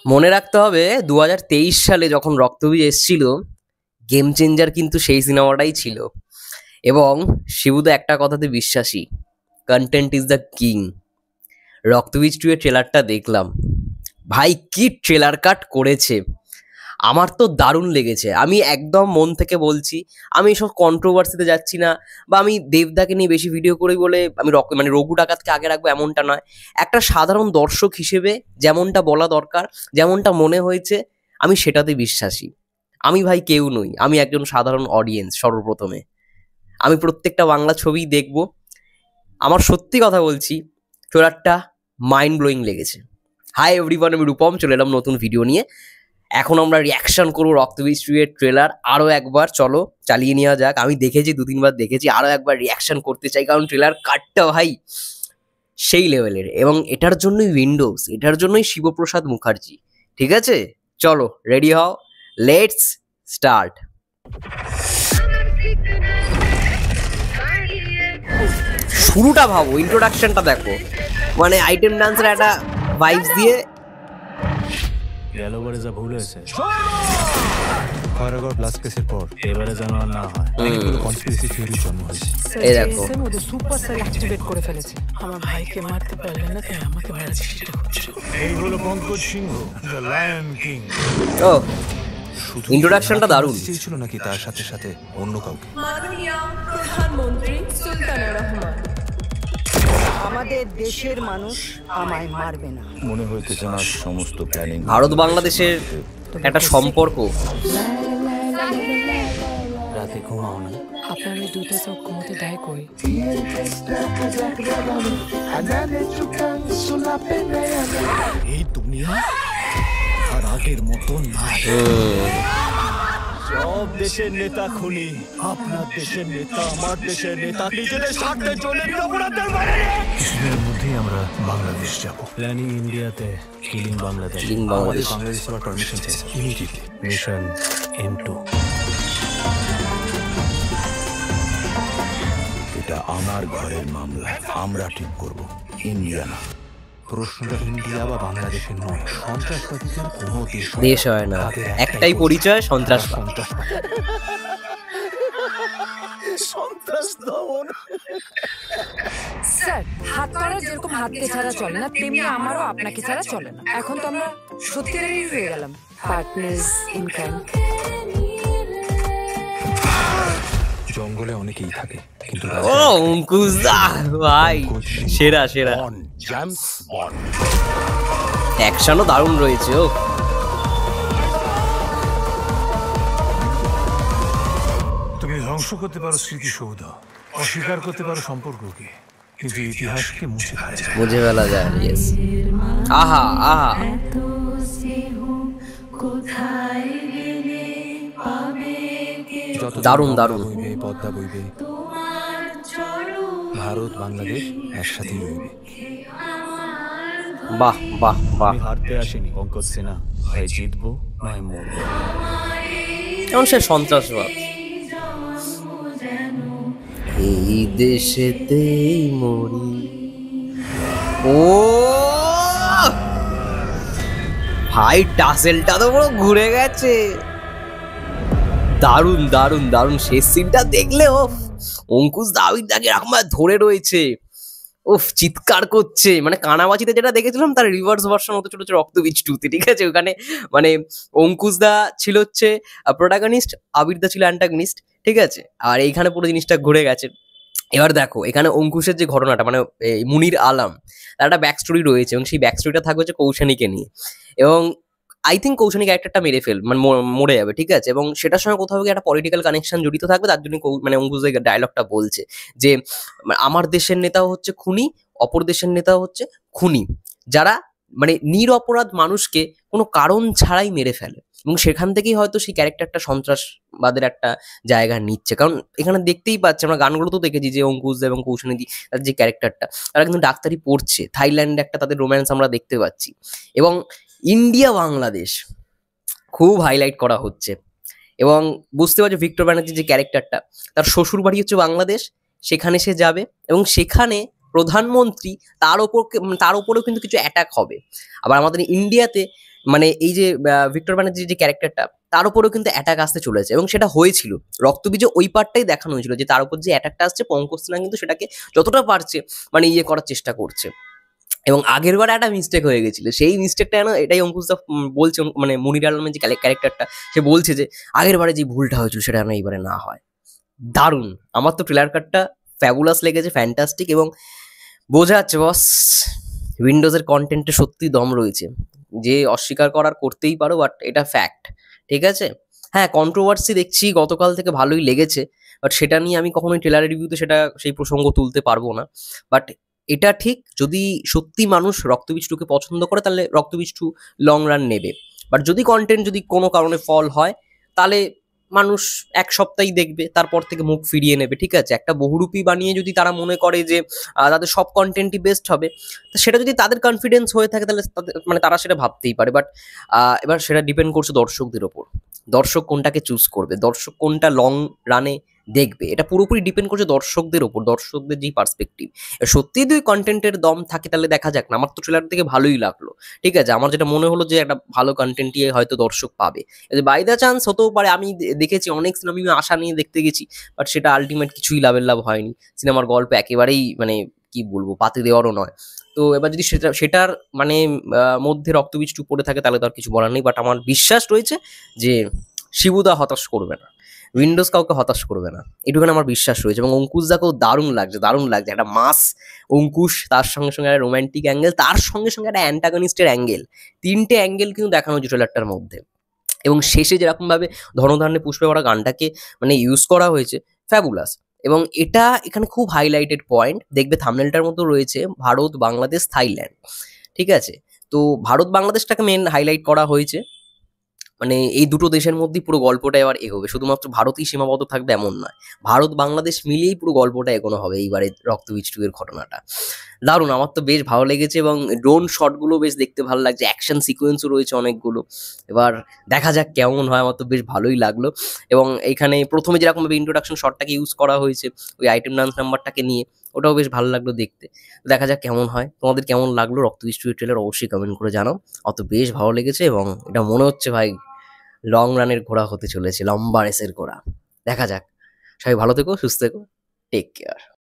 মনে রাখতে হবে 2023 সালে যখন রক্তবীজ এসেছিল, গেম চেঞ্জার কিন্তু সেই সিনেমাটাই ছিল। এবং শিবুদা একটা কথাতে বিশ্বাসী, কন্টেন্ট ইজ দ্য কিং। রক্তবীজ 2 এর ট্রেলারটা দেখলাম, ভাই কি ট্রেলার কাট করেছে, আমার তো দারুণ লেগেছে। আমি একদম মন থেকে বলছি, আমি এসব কন্ট্রোভার্সিতে যাচ্ছি না, বা আমি দেবদাকে নিয়ে বেশি ভিডিও করি বলে আমি মানে রঘু ডাকাতকে আগে রাখবো এমনটা নয়। একটা সাধারণ দর্শক হিসেবে যেমনটা বলা দরকার, যেমনটা মনে হয়েছে, আমি সেটাতে বিশ্বাসী। আমি ভাই কেউ নই, আমি একজন সাধারণ অডিয়েন্স। সর্বপ্রথমে আমি প্রত্যেকটা বাংলা ছবি দেখব। আমার সত্যি কথা বলছি, ট্রেলারটা মাইন্ড ব্লোয়িং লেগেছে। হাই এভরিওয়ান, আমি রূপম, চলে এলাম নতুন ভিডিও নিয়ে। এখন আমরা রিয়াকশন করবো রক্তবীজ 2 এর ট্রেলার। আরও একবার চলো চালিয়ে নেওয়া যাক। আমি দেখেছি, 2-3 বার দেখেছি, আরও একবার রিয়াকশন করতে চাই, কারণ ট্রেলার কাটটা ভাই সেই লেভেলের। এবং এটার জন্যই উইন্ডোজ, এটার জন্যই শিবপ্রসাদ মুখার্জি। ঠিক আছে, চলো রেডি হও, লেটস স্টার্ট। শুরুটা ভাবো, ইন্ট্রোডাকশনটা দেখো, মানে আইটেম ডান্সের একটা ভাইবস দিয়ে। গেলবারে যা ভুল হয়েছে খয়রাগড় ব্লাস্ট কেসের পর এবারে যেন আর না হয়। অনেকগুলো কনস্পিরেসি থিওরির জন্ম হয়েছে। এই দেখো, ওদের সুপার সেল অ্যাক্টিভেট করে ফেলেছে। আমার ভাইকে মারতে পারলেন না, তাই আমাকে মারার চেষ্টা করছে। এই হলো পঙ্কজ সিংহ, দ্য লায়ন কিং। ও ইন্ট্রোডাকশনটা দারুণ। ছিল নাকি তার সাথে সাথে অন্য কাউকে? মাননীয় প্রধানমন্ত্রী সুলতানা রহমান, আমাদের দেশের মানুষ আমায় মারবে না। মনে হইতেছে না সমস্ত প্ল্যানিং ভারত বাংলাদেশের একটা সম্পর্ক। রাতে ঘুমাও না? আপনার এই দুইটা চোখ ঘুমোতে দেয় কই? এই দুনিয়া আর আগের মতো না। সব দেশের নেতা খুনি, আপনার দেশের নেতা, আমার দেশের নেতা নিজেদের স্বার্থে চলে অপরাধের বাইরে। কিছুদিনের মধ্যেই আমরা বাংলাদেশ যাব। প্ল্যানিং ইন্ডিয়াতে, কিলিং বাংলাদেশ। বাংলাদেশ বাংলাদেশ আবার পারমিশন চাইছে ইমিডিয়েটলি। Mission M2। এটা আমার ঘরের মামলা, আমরা ঠিক করব, ইন্ডিয়া না। প্রশ্নটা ইন্ডিয়া বা বাংলাদেশের নয়, সন্ত্রাসবাদীদের কোনো দেশ হয় না, একটাই পরিচয়, সন্ত্রাসবাদ। সন্ত্রাস দমন। স্যার, হাত পাড়া যেরকম হাতকে ছাড়া চলে না, তেমনি আমারও আপনাকে ছাড়া চলে না। এখন তো আমরা সত্যিকারেরই হয়ে গেলাম পার্টনার্স ইন ক্রাইম। জঙ্গলে অনেকেই থাকে, কিন্তু ও অঙ্কুশ দা ভাই সেরা সেরা, অ্যাকশনও দারুণ রয়েছে। ও তুমি ধ্বংস করতে পারো স্মৃতিসৌধ, অস্বীকার করতে পারো সম্পর্ককে, কিন্তু ইতিহাসকে মুছে ফেলা যায়। মুছে ফেলা যায়। ইয়েস, আহা আহা, দারুণ দারুণ। পদ্মা বইবে, ভারত বাংলাদেশ একসাথে রইবে। বাহ বাহ বাহ। আমি হারতে আসিনি পঙ্কজ সিনহা, হয় জিতবো নয় মরবো। এমন সে সন্ত্রাসবাদ, এই দেশেতেই মরি। ও ভাই টাসেলটা তো পুরো ঘুরে গেছে। দারুণ দারুণ দারুণ, শেষ সিনটা দেখলে ও অঙ্কুশ দাবিদাকে এরকম ধরে রয়েছে, উফ চিৎকার করছে। মানে কানামাছিতে যেটা দেখেছিলাম তার রিভার্স ভার্সন হতে চলেছে রক্তবীজ 2-তে। ঠিক আছে, ওখানে মানে অঙ্কুশ দা ছিল হচ্ছে প্রোটাগনিস্ট, আবির দা ছিল অ্যান্টাগনিস্ট। ঠিক আছে, আর এইখানে পুরো জিনিসটা ঘুরে গেছে। এবার দেখো এখানে অঙ্কুশের যে ঘটনাটা, মানে মুনির আলম, তার একটা ব্যাক স্টোরি রয়েছে, এবং সেই ব্যাক স্টোরিটা থাকবে হচ্ছে কৌশানীকে নিয়ে। এবং আই থিঙ্ক কৌশানী ক্যারেক্টারটা মেরে মানে মরে যাবে। ঠিক আছে, এবং সেটার সঙ্গে কোথাও গিয়ে একটা পলিটিক্যাল কানেকশন জড়িত থাকবে, তার জন্য মানে অঙ্কুশ ডায়লগটা বলছে যে আমার দেশের নেতাও হচ্ছে খুনি, অপর দেশের নেতাও হচ্ছে খুনি, যারা মানে নিরপরাধ মানুষকে কোনো কারণ ছাড়াই মেরে ফেলে। এবং সেখান থেকেই হয়তো সেই ক্যারেক্টারটা সন্ত্রাসবাদের একটা জায়গা নিচ্ছে। কারণ এখানে দেখতেই পাচ্ছি, আমরা গানগুলো তো দেখেছি যে অঙ্কুশ দা এবং কৌশানী তার যে ক্যারেক্টারটা, তারা কিন্তু ডাক্তারি পড়ছে, থাইল্যান্ডে একটা তাদের রোম্যান্স আমরা দেখতে পাচ্ছি। এবং ইন্ডিয়া বাংলাদেশ খুব হাইলাইট করা হচ্ছে। এবং বুঝতে পারছো ভিক্টর ব্যানার্জির যে ক্যারেক্টারটা, তার শ্বশুর বাড়ি হচ্ছে বাংলাদেশ, সেখানে সে যাবে, এবং সেখানে প্রধানমন্ত্রী তার ওপরেও কিন্তু কিছু অ্যাটাক হবে। আবার আমাদের ইন্ডিয়াতে মানে এই যে ভিক্টর ব্যানার্জির যে ক্যারেক্টারটা, তার উপরেও কিন্তু অ্যাটাক আসতে চলেছে এবং সেটা হয়েছিল। রক্তবীজে ওই পার্টটাই দেখানো হয়েছিল যে তার উপর যে অ্যাটাকটা আসছে, পঙ্কজ সিনহা কিন্তু সেটাকে যতটা পারছে মানে ইয়ে করার চেষ্টা করছে। এবং আগের বার একটা মিস্টেক হয়ে গেছিল, সেই মিস্টেকটা যেন, এটাই অঙ্কুশদা বলছে, মানে মনির আলমের যে ক্যারেক্টারটা, সে বলছে যে আগের বারে যে ভুলটা হয়েছিল সেটা যেন এইবারে না হয়। দারুণ, আমার তো ট্রেলার কাটটা ফ্যাবুলাস লেগেছে, ফ্যান্টাস্টিক, এবং বোঝা যাচ্ছে বস উইন্ডোজের কন্টেন্টে সত্যি দম রয়েছে। যে অস্বীকার করার করতেই পারো, বাট এটা ফ্যাক্ট, ঠিক আছে। হ্যাঁ, কন্ট্রোভার্সি দেখছি গতকাল থেকে ভালোই লেগেছে, বাট সেটা নিয়ে আমি কখনোই ট্রেলারের রিভিউতে সেটা সেই প্রসঙ্গ তুলতে পারবো না। বাট এটা ঠিক, যদি সত্যি মানুষ রক্তবীজ 2 কে পছন্দ করে তাহলে রক্তবীজ 2 লং রান নেবে। বাট যদি কন্টেন্ট যদি কোনো কারণে ফল হয় তাহলে মানুষ এক সপ্তাহই দেখবে, তারপর থেকে মুখ ফিরিয়ে নেবে, ঠিক আছে। একটা বহুরূপী বানিয়ে যদি তারা মনে করে যে তাদের সব কন্টেন্টই বেস্ট হবে, তো সেটা যদি তাদের কনফিডেন্স হয়ে থাকে তাহলে তাদের মানে তারা সেটা ভাবতেই পারে। বাট এবার সেটা ডিপেন্ড করছে দর্শকদের ওপর, দর্শক কোনটাকে চুজ করবে, দর্শক কোনটা লং রানে দেখবে, এটা পুরোপুরি ডিপেন্ড করছে দর্শকদের ওপর, দর্শকদের যেই পার্সপেক্টিভ। সত্যি যদি কন্টেন্টের দম থাকে তাহলে দেখা যাক না। আমার তো ট্রেলার থেকে ভালোই লাগলো, ঠিক আছে। আমার যেটা মনে হলো যে একটা ভালো কন্টেন্টই হয়তো দর্শক পাবে। বাই দ্য চান্স হতেও পারে, আমি দেখেছি অনেক সিনেমা আমি আশা নিয়ে দেখতে গেছি, বাট সেটা আলটিমেট কিছুই লাভের লাভ হয়নি। সিনেমার গল্প একেবারেই মানে কি বলবো, পাতে দেওয়ারও নয়। তো এবার যদি সেটার মানে মধ্যে রক্তবীজ 2 পড়ে থাকে তাহলে তো আর কিছু বলার নেই। বাট আমার বিশ্বাস রয়েছে যে শিবুদা হতাশ করবে না, উইন্ডোজ কাউকে হতাশ করবে না, এটুখানে আমার বিশ্বাস রয়েছে। এবং অঙ্কুশদাকেও দারুণ লাগছে, দারুণ লাগছে। একটা মাস অঙ্কুশ, তার সঙ্গে সঙ্গে একটা রোম্যান্টিক অ্যাঙ্গেল, তার সঙ্গে সঙ্গে একটা অ্যান্টাগনিস্টের অ্যাঙ্গেল, 3টে অ্যাঙ্গেল কিন্তু দেখানো হয়েছে ট্রেলারটার মধ্যে। এবং শেষে যেরকমভাবে ধনধান্যে পুষ্পে ভরা গানটাকে মানে ইউজ করা হয়েছে, ফ্যাবুলাস। এবং এটা এখানে খুব হাইলাইটেড পয়েন্ট, দেখবে থাম্বনেলটার মতো রয়েছে ভারত, বাংলাদেশ, থাইল্যান্ড, ঠিক আছে। তো ভারত বাংলাদেশটাকে মেন হাইলাইট করা হয়েছে, মানে এই দুটো দেশের মধ্যেই পুরো গল্পটা এবার এগোবে, শুধুমাত্র ভারতই সীমাবদ্ধ থাকবে এমন নয়, ভারত বাংলাদেশ মিলিয়েই পুরো গল্পটা এগোনো হবে এইবারে রক্তবীজ 2 এর ঘটনাটা। দারুণ, আমার তো বেশ ভালো লেগেছে। এবং ড্রোন শটগুলো বেশ দেখতে ভালো লাগছে, অ্যাকশন সিকোয়েন্সও রয়েছে অনেকগুলো। এবার দেখা যাক কেমন হয়, আমার তো বেশ ভালোই লাগলো। এবং এইখানে প্রথমে যেরকমভাবে ইন্ট্রোডাকশন শটটাকে ইউজ করা হয়েছে ওই আইটেম ডান্স নাম্বারটাকে নিয়ে, ওটাও বেশ ভালো লাগলো দেখতে। দেখা যাক কেমন হয়। তোমাদের কেমন লাগলো রক্তবীজ 2 এর ট্রেলার অবশ্যই কমেন্ট করে জানাও। অত বেশ ভালো লেগেছে এবং এটা মনে হচ্ছে ভাই লং রানের ঘোড়া হতে চলেছে, লম্বা রেসের ঘোড়া। দেখা যাক। সবাই ভালো থেকো, সুস্থ থেকো, টেক কেয়ার।